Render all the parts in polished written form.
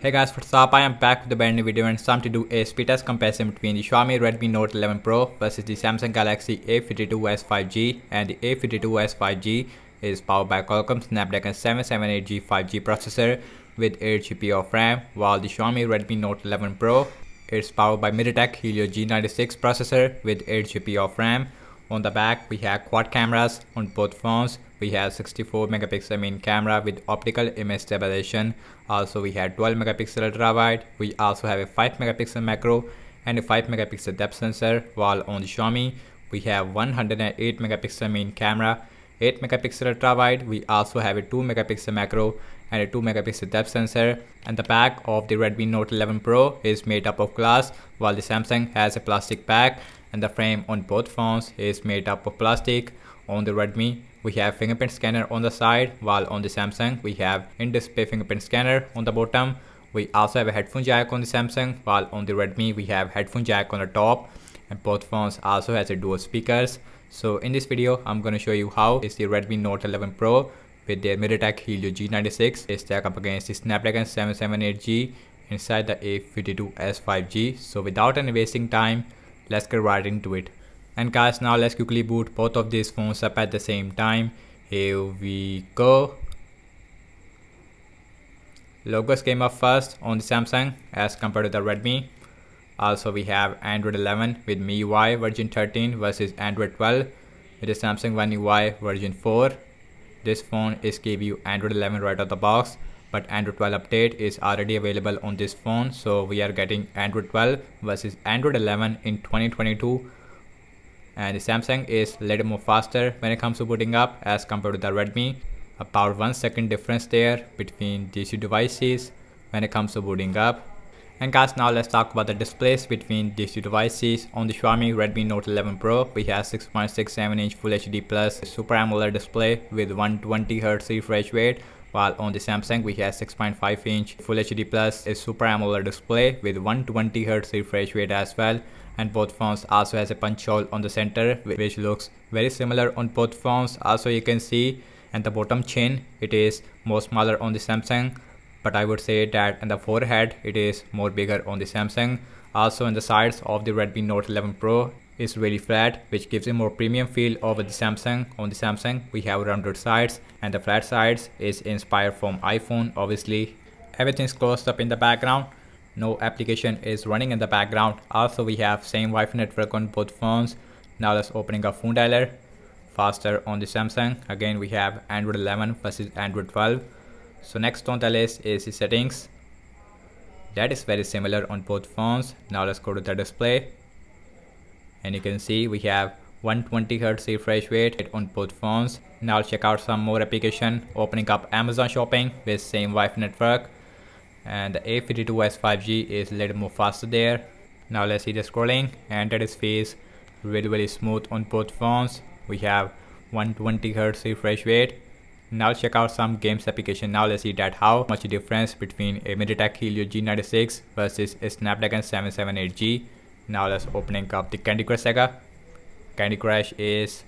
Hey guys, what's up? I am back with a brand new video and it's time to do a speed test comparison between the Xiaomi Redmi Note 11 Pro versus the Samsung Galaxy A52s 5G. And the A52s 5G is powered by Qualcomm Snapdragon 778G 5G processor with 8GB of RAM, while the Xiaomi Redmi Note 11 Pro is powered by MediaTek Helio G96 processor with 8GB of RAM. On the back, we have quad cameras on both phones. We have 64 megapixel main camera with optical image stabilization. Also, we have 12 megapixel ultra wide. We also have a 5 megapixel macro and a 5 megapixel depth sensor. While on the Xiaomi, we have 108 megapixel main camera, 8 megapixel ultra wide. We also have a 2 megapixel macro and a 2 megapixel depth sensor. And the back of the Redmi Note 11 Pro is made up of glass, while the Samsung has a plastic back. And the frame on both phones is made up of plastic. On the Redmi, we have fingerprint scanner on the side, while on the Samsung, we have in-display fingerprint scanner on the bottom. We also have a headphone jack on the Samsung, while on the Redmi, we have headphone jack on the top. And both phones also has a dual speakers. So in this video, I'm going to show you how is the Redmi Note 11 Pro with their MediaTek Helio G96 is stacked up against the Snapdragon 778G inside the A52s 5G. So without any wasting time, let's get right into it. And guys, now let's quickly boot both of these phones up at the same time. Here we go. Logos came up first on the Samsung as compared to the Redmi. Also, we have Android 11 with MIUI version 13 versus Android 12 with the Samsung One UI version 4. This phone is give you Android 11 right out of the box, but Android 12 update is already available on this phone. So we are getting Android 12 versus Android 11 in 2022. And the Samsung is a little more faster when it comes to booting up as compared to the Redmi. About 1 second difference there between these two devices when it comes to booting up. And guys, now let's talk about the displays between these two devices. On the Xiaomi Redmi Note 11 Pro, we have 6.67 inch Full HD Plus Super AMOLED display with 120Hz refresh rate. While on the Samsung, we have 6.5 inch Full HD Plus is Super AMOLED display with 120Hz refresh rate as well. And both phones also has a punch hole on the center, which looks very similar on both phones. Also, you can see and the bottom chin, it is more smaller on the Samsung, but I would say that in the forehead it is more bigger on the Samsung. Also, on the sides of the Redmi Note 11 Pro is really flat, which gives a more premium feel over the Samsung. On the Samsung, we have rounded sides and the flat sides is inspired from iPhone. Obviously, everything's closed up in the background. No application is running in the background. Also, we have same Wi-Fi network on both phones. Now let's opening up phone dialer. Faster on the Samsung. Again, we have Android 11 versus Android 12. So next on the list is the settings. That is very similar on both phones. Now let's go to the display. And you can see we have 120Hz refresh rate on both phones. Now check out some more application. Opening up Amazon Shopping with same Wi-Fi network. And the A52s 5G is a little more faster there. Now let's see the scrolling, and that is feels really smooth on both phones. We have 120Hz refresh rate. Now check out some games application. Now let's see that how much difference between a MediaTek Helio G96 versus a Snapdragon 778G. Now let's opening up the Candy Crush Saga. Candy Crush is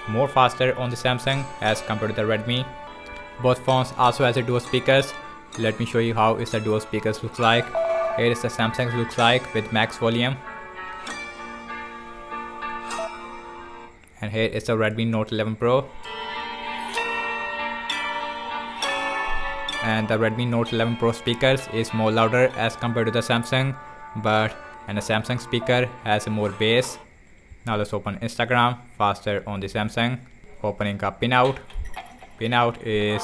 more faster on the Samsung as compared to the Redmi. Both phones also has a dual speakers. Let me show you how is the dual speakers looks like. Here is the Samsung looks like with max volume. And here is the Redmi Note 11 Pro. And the Redmi Note 11 Pro speakers is more louder as compared to the Samsung, and the Samsung speaker has a more bass. Now let's open Instagram. Faster on the Samsung. Opening up Pinout. Pinout is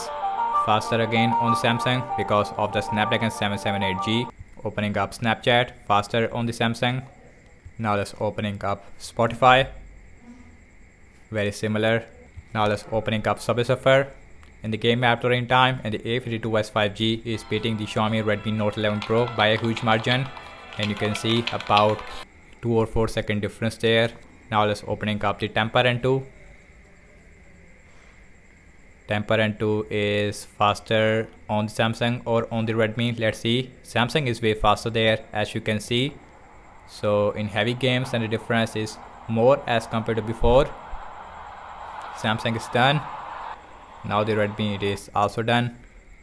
faster again on the Samsung because of the Snapdragon 778G. Opening up Snapchat, faster on the Samsung. Now let's opening up Spotify. Very similar. Now let's opening up Subway Surfer. In the game app loading time, and the A52s 5G is beating the Xiaomi Redmi Note 11 Pro by a huge margin. And you can see about 2 or 4 second difference there. Now let's opening up the Temper N2. Temper N2 is faster on the Samsung or on the Redmi. Let's see. Samsung is way faster there, as you can see. So in heavy games, and the difference is more as compared to before. Samsung is done. Now the Redmi, it is also done.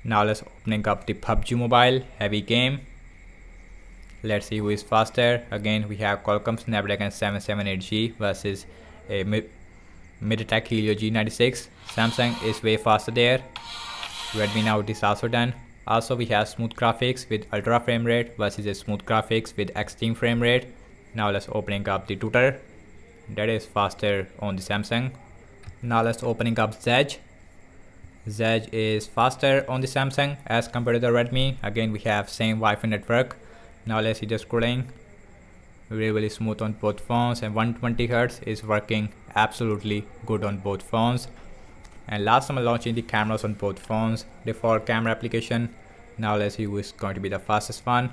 Now let's opening up the Pubg mobile heavy game. Let's see who is faster. Again, we have Qualcomm Snapdragon 778G versus a MediaTek Helio G96. Samsung is way faster there. Redmi Note is also done. Also, we have smooth graphics with ultra frame rate versus a smooth graphics with extreme frame rate. Now let's opening up the tutor. That is faster on the Samsung. Now let's opening up Zedge. Zedge is faster on the Samsung as compared to the Redmi. Again, we have same Wi-Fi network. Now let's see the scrolling. Really smooth on both phones, and 120Hz is working absolutely good on both phones. And last time I'm launching the cameras on both phones, default camera application. Now let's see who is going to be the fastest one.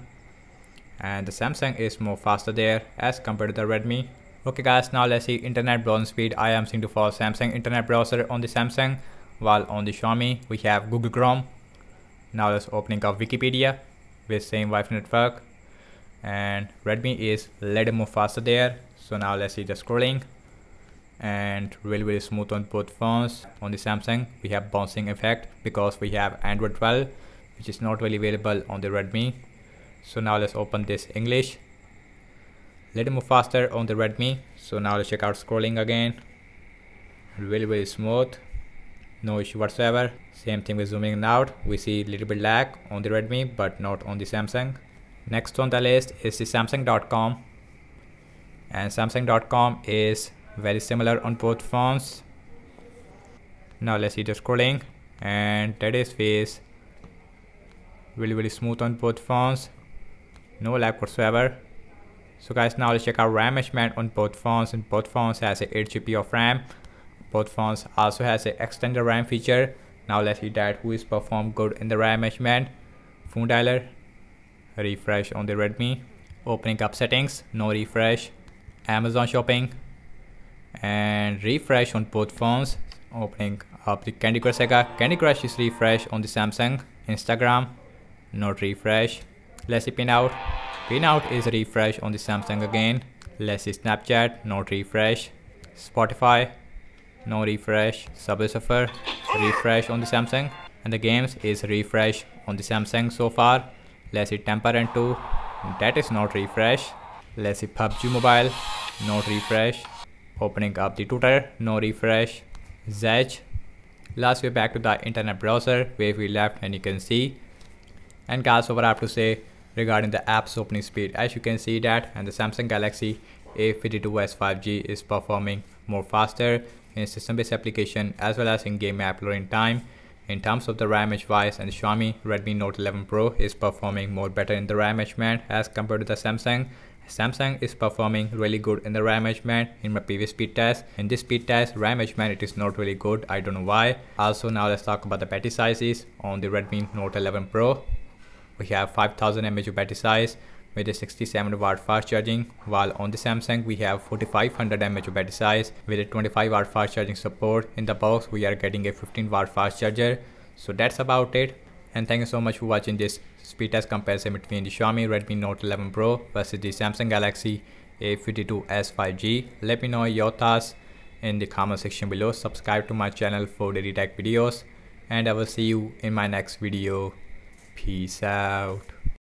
And the Samsung is more faster there as compared to the Redmi. Okay guys, now let's see internet browsing speed. I am seeing to follow Samsung internet browser on the Samsung, while on the Xiaomi we have Google Chrome. Now let's opening up Wikipedia with same Wi-Fi network, and Redmi is a little more faster there. So now let's see the scrolling, and really smooth on both phones. On the Samsung we have bouncing effect because we have Android 12, which is not really available on the Redmi. So now let's open this English. Little more faster on the Redmi. So now let's check out scrolling again. Really smooth, no issue whatsoever. Same thing with zooming out. We see a little bit lag on the Redmi but not on the Samsung. Next on the list is the Samsung.com, and Samsung.com is very similar on both phones. Now let's see the scrolling, and that is face really smooth on both phones, no lag whatsoever. So guys, now let's check out RAM management on both phones, and both phones has a 8GB of RAM. Both phones also has a extended RAM feature. Now let's see that who is performed good in the RAM management. Phone dialer, refresh on the Redmi. Opening up settings, no refresh. Amazon shopping, and refresh on both phones. Opening up the Candy Crush saga. Candy Crush is refresh on the Samsung. Instagram, not refresh. Let's see Pinout. Pinout is refresh on the Samsung again. Let's see Snapchat, not refresh. Spotify, no refresh. Subway Surfer, refresh on the Samsung. And the games is refresh on the Samsung so far. Let's see Temper 2, that is not refresh. Let's see Pubg mobile, not refresh. Opening up the tutor, no refresh. Zedge. Last, we're back to the internet browser where we left, and you can see. And guys, what I have to say regarding the apps opening speed, as you can see that, and the Samsung Galaxy A52s 5G is performing more faster in system-based application as well as in game app loading time. In terms of the RAM wise, and the Xiaomi Redmi Note 11 Pro is performing more better in the RAM management as compared to the Samsung. Samsung is performing really good in the RAM management in my previous speed test. In this speed test, RAM management it is not really good. I don't know why. Also, now let's talk about the battery sizes on the Redmi Note 11 Pro. We have 5000 mAh battery size with a 67 watt fast charging, while on the Samsung we have 4500 mAh battery size with a 25 watt fast charging support. In the box we are getting a 15 watt fast charger. So that's about it, and thank you so much for watching this speed test comparison between the Xiaomi Redmi Note 11 Pro versus the Samsung Galaxy A52s 5G. Let me know your thoughts in the comment section below. Subscribe to my channel for daily tech videos, and I will see you in my next video. Peace out.